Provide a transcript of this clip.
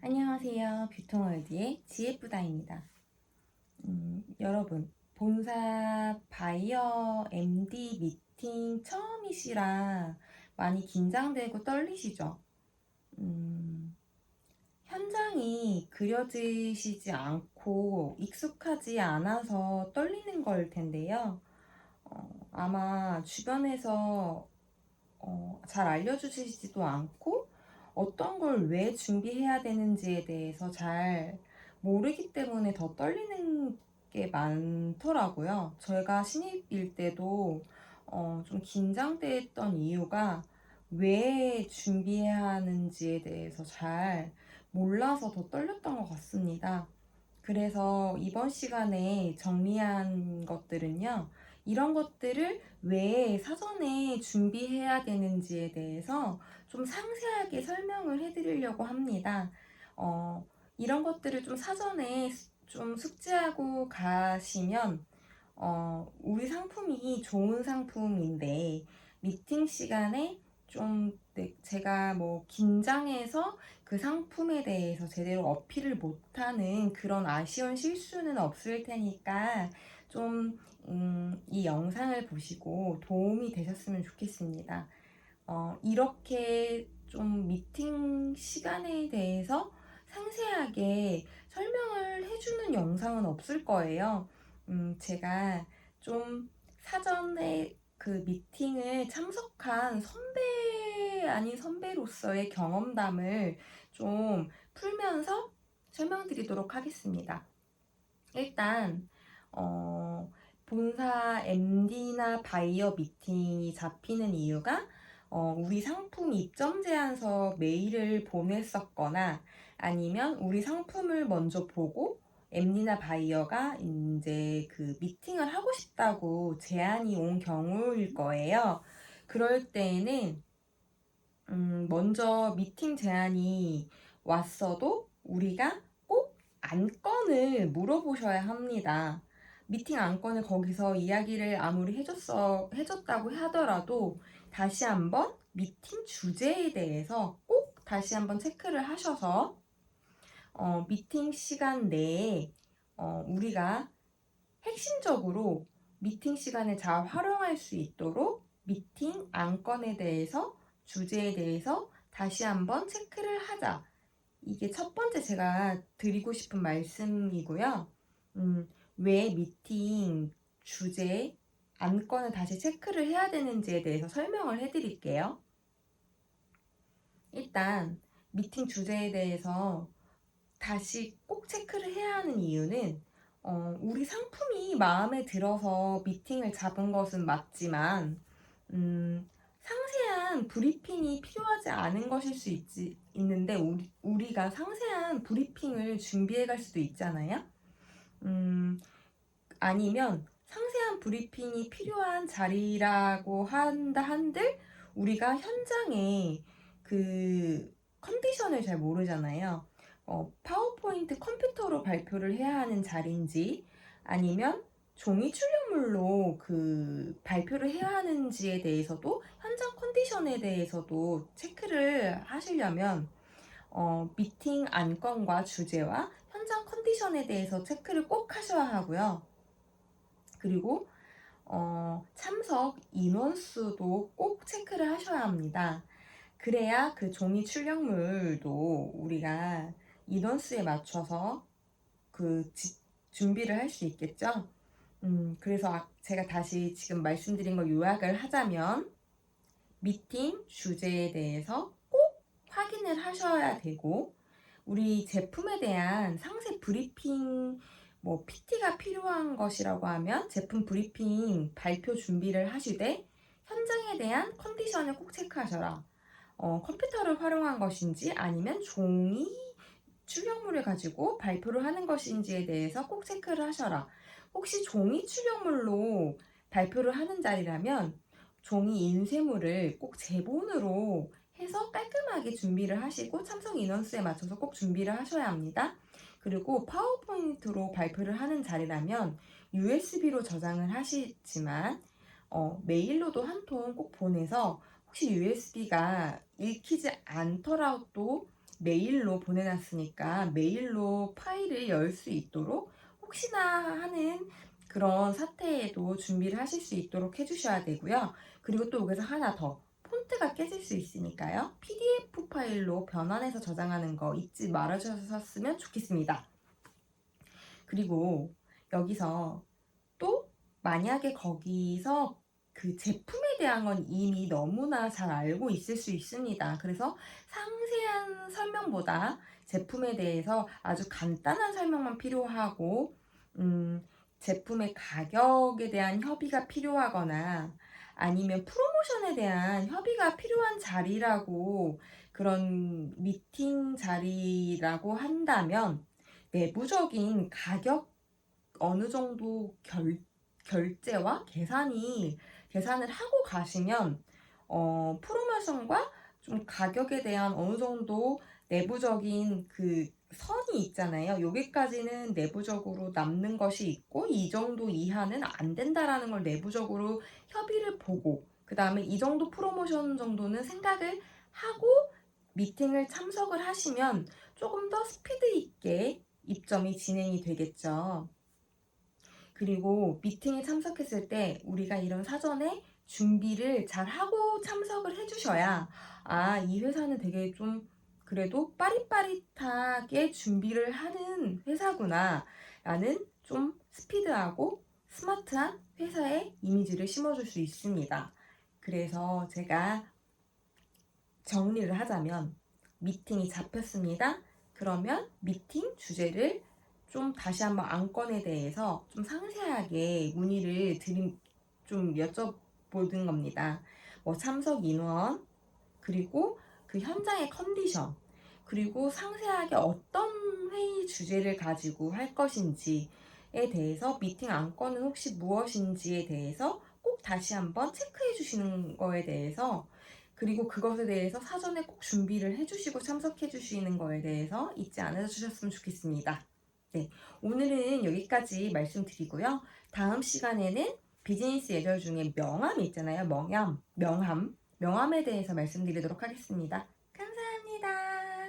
안녕하세요. 뷰통월드의 GF다입니다. 여러분, 본사 바이어 MD 미팅 처음이시라 많이 긴장되고 떨리시죠? 현장이 그려지시지 않고 익숙하지 않아서 떨리는 걸 텐데요. 아마 주변에서 잘 알려주시지도 않고 어떤 걸 왜 준비해야 되는지에 대해서 잘 모르기 때문에 더 떨리는 게 많더라고요. 저희가 신입일 때도 좀 긴장됐던 이유가 왜 준비해야 하는지에 대해서 잘 몰라서 더 떨렸던 것 같습니다. 그래서 이번 시간에 정리한 것들은요, 이런 것들을 왜 사전에 준비해야 되는지에 대해서 좀 상세하게 설명을 해드리려고 합니다. 어, 이런 것들을 좀 사전에 좀 숙지하고 가시면, 우리 상품이 좋은 상품인데, 미팅 시간에 좀 제가 뭐 긴장해서 그 상품에 대해서 제대로 어필을 못하는 그런 아쉬운 실수는 없을 테니까 좀 이 영상을 보시고 도움이 되셨으면 좋겠습니다. 이렇게 좀 미팅 시간에 대해서 상세하게 설명을 해주는 영상은 없을 거예요. 제가 좀 사전에 그 미팅을 참석한 선배 아닌 선배로서의 경험담을 좀 풀면서 설명드리도록 하겠습니다. 일단 본사 MD나 바이어 미팅이 잡히는 이유가 우리 상품 입점 제안서 메일을 보냈었거나 아니면 우리 상품을 먼저 보고 MD나 바이어가 이제 그 미팅을 하고 싶다고 제안이 온 경우일 거예요. 그럴 때에는 먼저 미팅 제안이 왔어도 우리가 꼭 안건을 물어보셔야 합니다. 미팅 안건을 거기서 이야기를 아무리 해줬다고 하더라도 다시 한번 미팅 주제에 대해서 꼭 다시 한번 체크를 하셔서 미팅 시간 내에 우리가 핵심적으로 미팅 시간을 잘 활용할 수 있도록 미팅 안건에 대해서 주제에 대해서 다시 한번 체크를 하자. 이게 첫 번째 제가 드리고 싶은 말씀이고요. 왜 미팅 주제 안건을 다시 체크를 해야 되는지에 대해서 설명을 해드릴게요. 일단 미팅 주제에 대해서 다시 꼭 체크를 해야 하는 이유는 우리 상품이 마음에 들어서 미팅을 잡은 것은 맞지만 상세한 브리핑이 필요하지 않은 것일 수 있는데 우리가 상세한 브리핑을 준비해 갈 수도 있잖아요. 아니면 상세한 브리핑이 필요한 자리라고 한다 한들 우리가 현장에 그 컨디션을 잘 모르잖아요. 파워포인트 컴퓨터로 발표를 해야 하는 자리인지 아니면 종이 출력물로 그 발표를 해야 하는지에 대해서도 현장 컨디션에 대해서도 체크를 하시려면 미팅 안건과 주제와 현장 컨디션에 대해서 체크를 꼭 하셔야 하고요. 그리고 참석 인원수도 꼭 체크를 하셔야 합니다. 그래야 그 종이 출력물도 우리가 인원수에 맞춰서 준비를 할 수 있겠죠. 그래서 제가 다시 지금 말씀드린 걸 요약을 하자면 미팅 주제에 대해서 꼭 확인을 하셔야 되고 우리 제품에 대한 상세 브리핑 뭐 PT가 필요한 것이라고 하면 제품 브리핑 발표 준비를 하시되 현장에 대한 컨디션을 꼭 체크하셔라. 컴퓨터를 활용한 것인지 아니면 종이 출력물을 가지고 발표를 하는 것인지에 대해서 꼭 체크를 하셔라. 혹시 종이 출력물로 발표를 하는 자리라면 종이 인쇄물을 꼭 제본으로 해서 깔끔하게 준비를 하시고 참석 인원수에 맞춰서 꼭 준비를 하셔야 합니다. 그리고 파워포인트로 발표를 하는 자리라면 USB로 저장을 하시지만 메일로도 한 통 꼭 보내서 혹시 USB가 읽히지 않더라도 메일로 보내놨으니까 메일로 파일을 열 수 있도록 혹시나 하는 그런 사태에도 준비를 하실 수 있도록 해주셔야 되고요. 그리고 또 여기서 하나 더, 폰트가 깨질 수 있으니까요. PDF 파일로 변환해서 저장하는 거 잊지 말아주셨으면 좋겠습니다. 그리고 여기서 또 만약에 거기서 그 제품에 대한 건 이미 너무나 잘 알고 있을 수 있습니다. 그래서 상세한 설명보다 제품에 대해서 아주 간단한 설명만 필요하고, 제품의 가격에 대한 협의가 필요하거나 아니면 프로모션에 대한 협의가 필요한 자리라고, 그런 미팅 자리라고 한다면 내부적인 가격 어느 정도 결제와 계산을 하고 가시면 프로모션과 좀 가격에 대한 어느 정도 내부적인 그 선이 있잖아요. 여기까지는 내부적으로 남는 것이 있고 이 정도 이하는 안 된다라는 걸 내부적으로 협의를 보고, 그 다음에 이 정도 프로모션 정도는 생각을 하고 미팅을 참석을 하시면 조금 더 스피드 있게 입점이 진행이 되겠죠. 그리고 미팅에 참석했을 때 우리가 이런 사전에 준비를 잘 하고 참석을 해주셔야, 아, 이 회사는 되게 좀 그래도 빠릿빠릿하게 준비를 하는 회사구나 라는 좀 스피드하고 스마트한 회사의 이미지를 심어줄 수 있습니다. 그래서 제가 정리를 하자면, 미팅이 잡혔습니다. 그러면 미팅 주제를 좀 다시 한번 안건에 대해서 좀 상세하게 문의를 좀 여쭤보는 겁니다. 뭐 참석 인원, 그리고 그 현장의 컨디션, 그리고 상세하게 어떤 회의 주제를 가지고 할 것인지에 대해서, 미팅 안건은 혹시 무엇인지에 대해서 꼭 다시 한번 체크해 주시는 거에 대해서, 그리고 그것에 대해서 사전에 꼭 준비를 해주시고 참석해 주시는 거에 대해서 잊지 않아 주셨으면 좋겠습니다. 네, 오늘은 여기까지 말씀드리고요. 다음 시간에는 비즈니스 예절 중에 명함이 있잖아요. 명함에 대해서 말씀드리도록 하겠습니다.